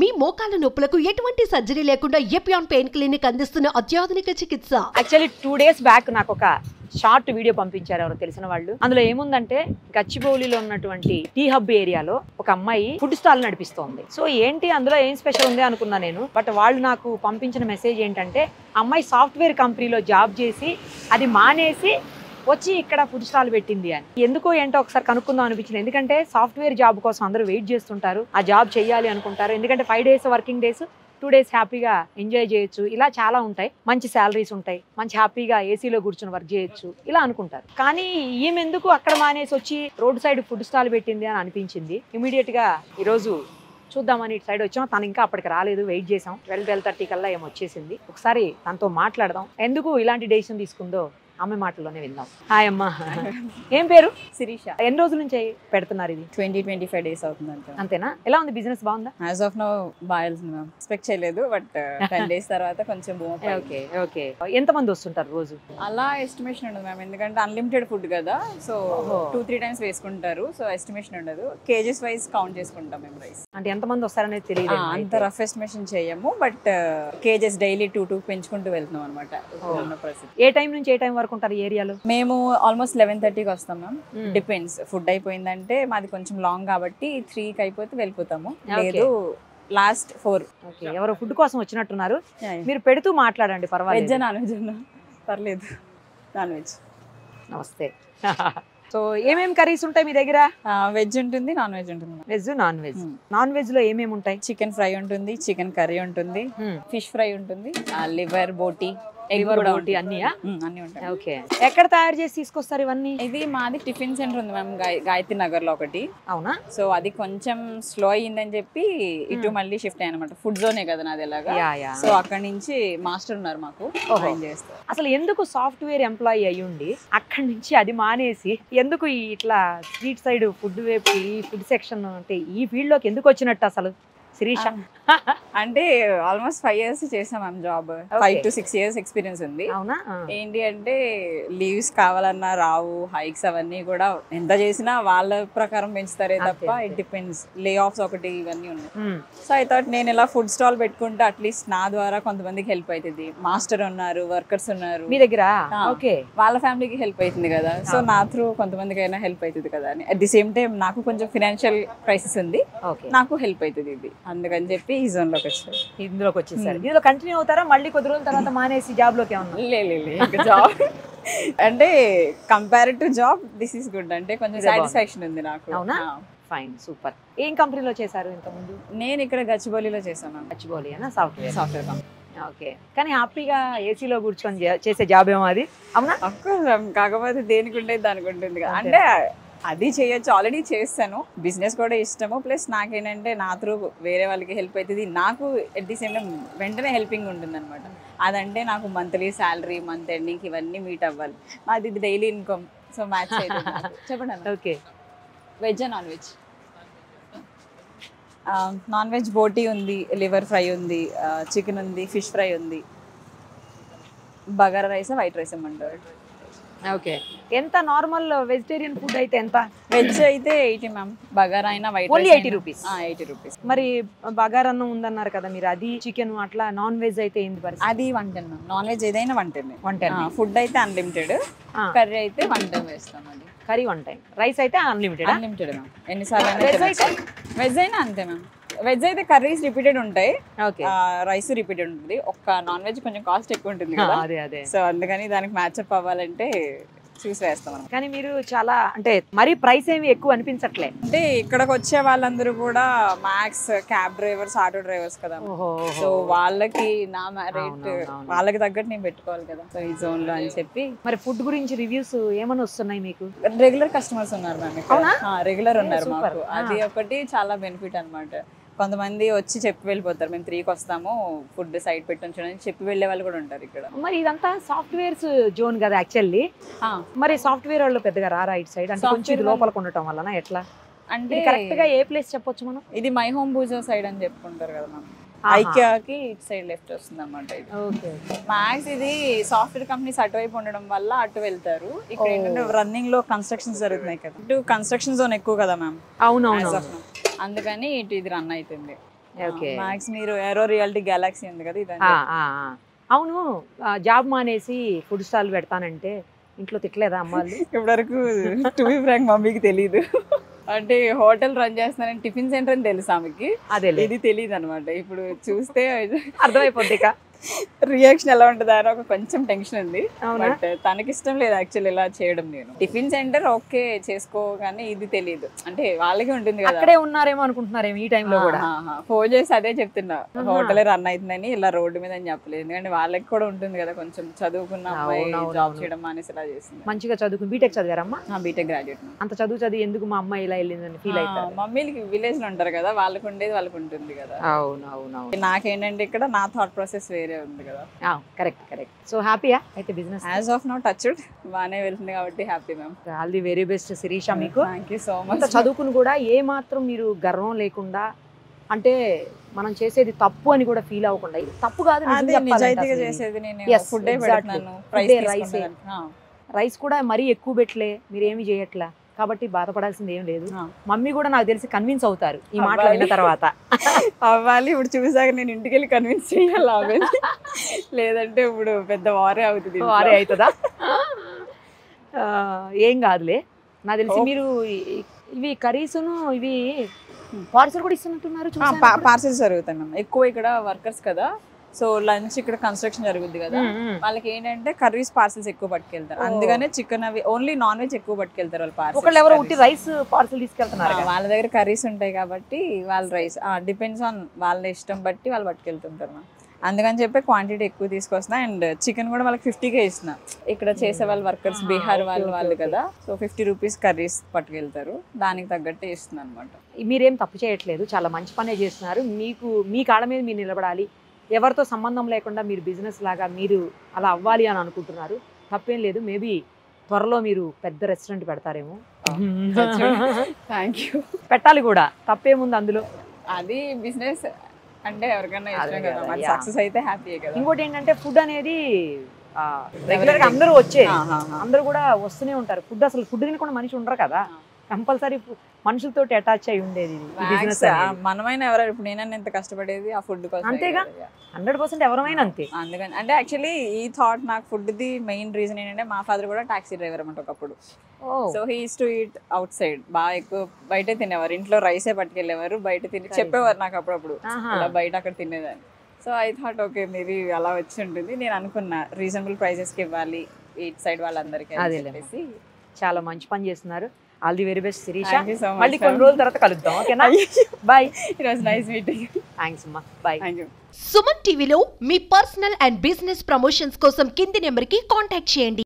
మీ మోకాల నొప్పులకు ఎటువంటి సర్జరీ లేకుండా ఎపియాన్ పెయిన్ క్లినిక్ అందిస్తున్న అత్యాధునిక చికిత్స. యాక్చువల్లీ 2 days బ్యాక్ నాకు ఒక షార్ట్ వీడియో పంపించారు ఎవరో తెలిసిన వాళ్ళు. అందులో ఏముందంటే గచ్చిబౌలిలో ఉన్నటువంటి టీ హబ్ ఏరియాలో ఒక అమ్మాయి ఫుడ్ స్టాల్ నడిపిస్తోంది. సో ఏంటి అందులో ఏం స్పెషల్ ఉంది అనుకున్నా నేను. బట్ వాళ్ళు నాకు పంపించిన మెసేజ్ ఏంటంటే అమ్మాయి సాఫ్ట్వేర్ కంపెనీలో జాబ్ చేసి అది మానేసి వచ్చి ఇక్కడ ఫుడ్ స్టాల్ పెట్టింది అని. ఎందుకో ఏంటో ఒకసారి కనుక్కుందాం అనిపించింది. ఎందుకంటే సాఫ్ట్వేర్ జాబ్ కోసం అందరూ వెయిట్ చేస్తుంటారు, ఆ జాబ్ చేయాలి అనుకుంటారు. ఎందుకంటే 5 days వర్కింగ్ డేస్, 2 days హ్యాపీగా ఎంజాయ్ చేయొచ్చు, ఇలా చాలా ఉంటాయి, మంచి శాలరీస్ ఉంటాయి, మంచి హ్యాపీగా ఏసీలో కూర్చొని వర్క్ చేయొచ్చు ఇలా అనుకుంటారు. కానీ ఈమె ఎందుకు అక్కడ మానేసి వచ్చి రోడ్ సైడ్ ఫుడ్ స్టాల్ పెట్టింది అని అనిపించింది. ఇమీడియట్ గా ఈరోజు చూద్దామని ఇటు సైడ్ వచ్చాం. తను ఇంకా అప్పటికి రాలేదు, వెయిట్ చేసాం. 12-12:30 కల్లా ఏమో వచ్చేసింది. ఒకసారి తనతో మాట్లాడదాం, ఎందుకు ఇలాంటి డెసిషన్ తీసుకుందో అమ్మ మాటల్లోనే విందాం. హాయ్ అమ్మ, ఏం పేరు? శిరీష. ఎన్ని రోజుల నుంచి పెడుతున్నారు ఇది? 20-25 days అవుతుంది అంతే. అంతేనా? ఎలా ఉంది బిజినెస్? బాగుందా? యాజ్ ఆఫ్ నౌ బాగా వెళ్తుంది మ్యామ్. ఎక్స్పెక్ట్ చేయలేదు, బట్ 10 days తర్వాత కొంచెం ఓకే ఓకే. ఎంతమంది వస్తుంటారు రోజు? అలా ఎస్టిమేషన్ ఉండదు మ్యామ్, ఎందుకంటే అన్లిమిటెడ్ ఫుడ్ కదా. సో 2-3 times వేసుకుంటారు. సో ఎస్టిమేషన్ ఉండదు, కేజెస్ వైజ్ కౌంట్ చేసుకుంటాం మేము రైస్. అంటే ఎంతమంది వస్తారనేది తెలియదు, అంత రఫ్ ఎస్టిమేషన్ చేయము, బట్ కేజెస్ డైలీ 2 పెంచుకుంటూ వెళ్తున్నాం అనమాట. ఏ టైం నుంచి ఏ టైం వరకు ఉంటారు ఏరియాలో? మేము ఆల్మోస్ట్ 11:30కి వస్తాం మ్యామ్. డిపెండ్స్, ఫుడ్ అయిపోయిందంటే మాది కొంచెం లాంగ్ కాబట్టి 3కి అయిపోతే వెళ్ళిపోతాము, లేదు లాస్ట్ 4. ఎవరో ఫుడ్ కోసం వచ్చినట్టున్నారు, మీరు పెడుతూ మాట్లాడండి, పర్వాలేదు. వెజ్ నాన్ వెజ్ ఉన్నా పర్లేదు. Non veg. నమస్తే. సో ఏమేమి కర్రీస్ ఉంటాయి మీ దగ్గర? వెజ్ ఉంటుంది, నాన్ వెజ్ ఉంటుంది. Veg, non veg. Non veg లో ఏమేమి ఉంటాయి? చికెన్ ఫ్రై ఉంటుంది, చికెన్ కర్రీ ఉంటుంది, ఫిష్ ఫ్రై ఉంటుంది, లివర్, బోటీ, అన్ని ఉంటాయి. ఓకే. ఎక్కడ తయారు చేసి తీసుకొస్తారు ఇవన్నీ? ఇది మాది టిఫిన్ సెంటర్ ఉంది మ్యామ్, గాయత్రి నగర్ లో ఒకటి. అవునా? సో అది కొంచెం స్లో అయ్యిందని చెప్పి ఇటు మళ్ళీ షిఫ్ట్ అయ్యానమాట. ఫుడ్ జోనే కదా నాది ఎలాగా. సో అక్కడ నుంచి మాస్టర్ ఉన్నారు మాకు చేస్తారు. అసలు ఎందుకు సాఫ్ట్వేర్ ఎంప్లాయీ అయ్యుండి అక్కడి నుంచి అది మానేసి ఎందుకు ఇట్లా స్ట్రీట్ సైడ్ ఫుడ్ వైపు, ఈ ఫుడ్ సెక్షన్ అంటే ఈ ఫీల్డ్ లోకి ఎందుకు వచ్చినట్టు అసలు శిరీష? అంటే ఆల్మోస్ట్ 5 years చేసాం ma'am job. 5 to 6 years experience ఉంది. అవునా? ఏంటి అంటే లీవ్స్ కావాలన్నా రావు, హైక్స్ అవన్నీ కూడా ఎంత చేసినా వాళ్ళ ప్రకారం పెంచుతారే తప్ప ఇట్ డిపెండ్స్. లే ఆఫ్స్ ఒకటి ఇవన్నీ ఉన్నాయి. సో ఐ థాట్ నేను ఇలా ఫుడ్ స్టాల్ పెట్టుకుంటే అట్లీస్ట్ నా ద్వారా కొంతమందికి హెల్ప్ అవుతుంది. మాస్టర్ ఉన్నారు, వర్కర్స్ ఉన్నారు మీ దగ్గర, ఓకే, వాళ్ళ ఫ్యామిలీకి హెల్ప్ అవుతుంది కదా. సో నా త్రూ కొంతమందికి అయినా హెల్ప్ అవుతుంది కదా అని. అట్ ది సేమ్ టైం నాకు కొంచెం ఫినాన్షియల్ క్రైసిస్ ఉంది, నాకు హెల్ప్ అవుతుంది ఇది, అందుకని చెప్పి ఈ జోన్ లోకి వచ్చారు. ఇందులోకి వచ్చేసారు. ఇందులో కంటిన్యూ అవుతారా? మళ్ళీ కొద్ది రోజుల తర్వాత మానేసి జాబ్ లోకి ఏమన్నా? లేదు, జాబ్ అంటే compare to job this is good. అంటే కొంచెం సాటిస్ఫాక్షన్ ఉంది నాకు. అవునా? Fine, super. ఏం కంపెనీలో చేశారు ఇంతకుముందు? నేను ఇక్కడ గచ్చిబౌలిలో చేశాను. గచ్చిబౌలి అన్న సాఫ్ట్వేర్ కంపెనీ. ఓకే. కానీ హ్యాపీగా ఏసీలో కూర్చొని చేసే జాబ్ ఏమో అది? అవునా? కాకపోతే దేనికి ఉండేది దానికి ఉంటుంది కదా. అంటే అది చేయొచ్చు, ఆల్రెడీ చేస్తాను. బిజినెస్ కూడా ఇష్టము, ప్లస్ నాకేంటంటే నా త్రూ వేరే వాళ్ళకి హెల్ప్ అవుతుంది, నాకు ఎట్ ది సేమ్ టైం వెంటనే హెల్పింగ్ ఉంటుంది అనమాట. అదంటే నాకు మంత్లీ శాలరీ, మంత్ ఎండింగ్ ఇవన్నీ మీట్ అవ్వాలి. మాది ఇది డైలీ ఇన్కమ్, సో మ్యాచ్ అవుతుంది. చెప్పండి అన్న. Okay. Veg, non veg? Non veg బోటీ ఉంది, లివర్ ఫ్రై ఉంది, చికెన్ ఉంది, ఫిష్ ఫ్రై ఉంది, బగారా రైస్, వైట్ రైస్ ఏమంటారు. ఓకే. ఎంత నార్మల్ వెజిటేరియన్ ఫుడ్ అయితే ఎంత? వెజ్ అయితే 80 మ్యామ్, బగారా అయినా వైట్ ఓన్లీ 80 రూపీస్. 80 రూపీస్. మరి బగారన్నం ఉందన్నారు కదా మీరు, అది చికెన్ అట్లా. నాన్ వెజ్ అయితే ఏంది పరిస్థితి? అది 110 మ్యామ్. నాన్ వెజ్ ఏదైనా 110. 110. ఫుడ్ అయితే అన్లిమిటెడ్, కర్రీ అయితే 1 time వేస్తాం. అది కర్రీ 1 time, రైస్ అయితే అన్లిమిటెడ్. అన్లిమిటెడ్ మ్యామ్, ఎన్నిసార్లు. వెజ్ అయినా అంతే మ్యామ్. వెజ్ అయితే కర్రీస్ రిపీటెడ్ ఉంటాయి, రైస్ రిపీటెడ్ ఉంటుంది. ఒక్క నాన్ వెజ్ కొంచెం కాస్ట్ ఎక్కువ ఉంటుంది కదా. సో అందుకని దానికి మ్యాచ్అప్ అవ్వాలంటే చూసి వేస్తాం. కానీ మీరు చాలా అంటే మరీ ప్రైస్ ఏమి ఎక్కువ అనిపించట్లే. అంటే ఇక్కడికి వచ్చే వాళ్ళందరూ కూడా max cab drivers, auto drivers కదా. సో వాళ్ళకి నా రేట్ వాళ్ళకి తగ్గట్టు నేను పెట్టుకోవాలి కదా, సో ఈ జోన్ లో అని చెప్పి. మరి ఫుడ్ గురించి రివ్యూస్ ఏమైనా వస్తున్నాయి మీకు? రెగ్యులర్ కస్టమర్స్ ఉన్నారు మ్యామ్, రెగ్యులర్ ఉన్నారు మాకు. అది ఒకటి చాలా బెనిఫిట్ అనమాట. కొంతమంది వచ్చి చెప్పి వెళ్ళిపోతారు, మేము 3కి వస్తాము, ఫుడ్ సైడ్ పెట్టి ఉంచడం చెప్పి వెళ్ళే వాళ్ళు కూడా ఉంటారు ఇక్కడ. మరి ఇదంతా సాఫ్ట్వేర్స్ జోన్ కదా యాక్చువల్లీ. మరి సాఫ్ట్వేర్ వాళ్ళు పెద్దగా రారా ఇటు సైడ్? అంటే కొంచెం లోపలికి ఉండటం వల్ల ఎట్లా అంటే కరెక్ట్ గా ఏ ప్లేస్ చెప్పొచ్చు మనం? ఇది మై హోమ్ బూజో సైడ్ అని చెప్పుకుంటారు కదా మనం. ఐకియాకి ఇటు సైడ్ లెఫ్ట్ వస్తుంది అనమాట. మ్యాక్స్ ఇది సాఫ్ట్వేర్ కంపెనీస్ అటువైపు ఉండడం వల్ల అటు వెళ్తారు. ఇక్కడ ఏంటంటే రన్నింగ్ లో కన్స్ట్రక్షన్స్ జరుగుతున్నాయి కదా, ఇటు కన్స్ట్రక్షన్ జోన్ ఎక్కువ కదా మ్యామ్. అవునవును, అందుకని ఇటు ఇది రన్ అవుతుంది. ఓకే మ్యాక్స్ మీరు ఏరో రియాలిటీ గెలాక్సీ ఉంది కదా ఇదండి. అవును జాబ్ మానేసి ఫుడ్ స్టాల్ పెడతానంటే ఇంట్లో తిట్టలేదా అమ్మాళ్ళు? ఇప్పటివరకు టు బి ఫ్రాంక్ మమ్మీకి తెలీదు. అంటే హోటల్ రన్ చేస్తున్నానని టిఫిన్ సెంటర్ అని తెలుసు ఆమెకి, అదే ఇది తెలియదు అనమాట. ఇప్పుడు చూస్తే అర్థమైపోద్ది ఇక. రియాక్షన్ ఎలా ఉంటుంది అని ఒక కొంచెం టెన్షన్ ఉంది. అవునా? బట్ తనకి ఇష్టం లేదు యాక్చువల్లీ ఇలా చేయడం. నేను టిఫిన్ సెంటర్ ఓకే చేసుకో కానీ ఇది తెలియదు, అంటే వాళ్ళకి ఉంటుంది కదా. అక్కడే ఉన్నారేమో అనుకుంటున్నారేమో ఈ టైంలో కూడా. ఫోన్ చేసి అదే చెప్తున్నా, హోటల్ రన్ అవుతుందని ఇలా రోడ్డు మీద అని చెప్పలేదు. ఎందుకంటే వాళ్ళకి కూడా ఉంటుంది కదా కొంచెం చదువుకున్న అమ్మాయి జాబ్ చేయడం అనేసి ఇలా చేస్తుంది. మంచిగా చదువుకుని బీటెక్ చదివారమ్మా? BTech graduate. అంత చదివి ఎందుకు మా అమ్మాయి ఇలా వెళ్ళిందని ఫీల్ అవుతారు. మమ్మీలకి విలేజ్ లో ఉంటారు కదా, వాళ్ళకి ఉండేది వాళ్ళకి ఉంటుంది కదా. అవునవునవును. నాకేంటంటే ఇక్కడ నా థాట్ ప్రాసెస్ వేరే ఉంది కదా. కరెక్ట్. సో హ్యాపీయా అయితే business? As of now touched బాగానే వెళ్తుంది కాబట్టి happy ma'am. All the very best Sirisha మీకు. థ్యాంక్ యూ సో అంత మచ్. చదువుకుని కూడా ఏ మాత్రం మీరు గర్వం లేకుండా, అంటే మనం చేసేది తప్పు అని కూడా ఫీల్ అవ్వకుండా, ఇది తప్పు కాదు అదే నిజాయితీగా చేసేది. నేను ఫుడ్ పెడుతున్నాను, రైస్ కూడా మరీ ఎక్కువ పెట్టలే, మీరు ఏమి చేయట్లా కాబట్టి బాధపడాల్సింది ఏం లేదు. మమ్మీ కూడా నాకు తెలిసి కన్విన్స్ అవుతారు ఈ మాటలు విన్న తర్వాత. అవ్వాలి. ఇప్పుడు చూసాక నేను ఇంటికి వెళ్ళి కన్విన్స్ చేయాలి, లేదంటే ఇప్పుడు పెద్ద వారే అవుతుంది. వారే అవుతుందా? ఏం కాదులే. నాకు తెలిసి మీరు ఇవి కర్రీస్ను ఇవి పార్సల్ కూడా ఇస్తున్నట్టున్నారు. పార్సల్స్ జరుగుతాయి మ్యామ్. ఎక్కువ ఇక్కడ వర్కర్స్ కదా, సో లంచ్ ఇక్కడ కన్స్ట్రక్షన్ జరుగుద్ది కదా, వాళ్ళకి ఏంటంటే కర్రీస్ పార్సల్స్ ఎక్కువ పట్టుకెళ్తారు. అందుకనే చికెన్ అవి ఓన్లీ నాన్ వెజ్ ఎక్కువ పట్టుకెళ్తారు వాళ్ళు. పార్సల్ ఒకళ్ళు ఎవరో ఒకటి రైస్ పార్సల్ తీసుకెళ్తున్నారు, వాళ్ళ దగ్గర కర్రీస్ ఉంటాయి కాబట్టి వాళ్ళు రైస్ డిపెండ్స్ ఆన్ వాళ్ళ ఇష్టం బట్టి వాళ్ళు పట్టుకెళ్తుంటారు. అందుకని చెప్పి క్వాంటిటీ ఎక్కువ తీసుకొస్తున్నా. అండ్ చికెన్ కూడా వాళ్ళకి 50K ఇస్తున్నా. ఇక్కడ చేసే వాళ్ళు వర్కర్స్ బీహార్ వాళ్ళు కదా, సో 50 రూపీస్ కర్రీస్ పట్టుకెళ్తారు, దానికి తగ్గట్టే ఇస్తుంది అనమాట. మీరేం తప్పు చేయట్లేదు, చాలా మంచి పనే చేస్తున్నారు. మీ కాళ్ళ మీద మీరు నిలబడాలి, ఎవరితో సంబంధం లేకుండా మీరు బిజినెస్ లాగా మీరు అలా అవ్వాలి అని అనుకుంటున్నారు. తప్పేం లేదు. మేబీ త్వరలో మీరు పెద్ద రెస్టారెంట్ పెడతారేమో. Thank you. పెట్టాలి కూడా, తప్పేముంది అందులో. అది బిజినెస్ అంటే ఎవరికైనా ఇష్టం కదా, మరి సక్సెస్ అయితే హ్యాపీ కదా. ఇంకోటి ఏంటంటే ఫుడ్ అనేది రెగ్యులర్ గా అందరూ అందరూ కూడా వస్తూనే ఉంటారు. ఫుడ్ అసలు ఫుడ్ తినకుండా మనిషి ఉండరు కదా, కంపల్సరీ మనుషులతో అటాచ్ అయి ఉండేది బిజినెస్. మనమైనా ఎవరైనా ఇప్పుడు నేనన్నా ఎంత కష్టపడేది ఆ ఫుడ్ కోసం. అంతేగా, 100% ఎవరైనా అంతే. అందుకని అంటే యాక్చువల్లీ ఈ థాట్ నాకు ఫుడ్ ది మెయిన్ రీజన్ ఏంటంటే మా ఫాదర్ కూడా టాక్సీ డ్రైవర్ అన్నమాట ఒకప్పుడు. So he is to eat out side, బాగా ఎక్కువ బయటే తినేవారు. ఇంట్లో రైసే పట్టుకెళ్ళేవారు, బయట తిని చెప్పేవారు నాకు అప్పుడప్పుడు ఇలా బయట అక్కడ తినేదాన్ని. So I thought okay maybe అలా వచ్చి ఉంటుంది. నేను అనుకున్నా రీజనబుల్ ప్రైజెస్కి ఇవ్వాలి ఇట్ సైడ్ వాళ్ళందరికీ చెప్పేసి. చాలా మంచి పని చేస్తున్నారు. All the very best Shirisha. మళ్ళీ మళ్ళీ కొన్ని రోజుల తర్వాత కలుద్దాం, ఓకేనా? Bye. It was nice meeting. Thanks అమ్మా, బాయ్. Thank you. సుమన్ టీవీలో మీ పర్సనల్ అండ్ బిజినెస్ ప్రమోషన్స్ కోసం కింది నెంబర్కి కాంటాక్ట్ చేయండి.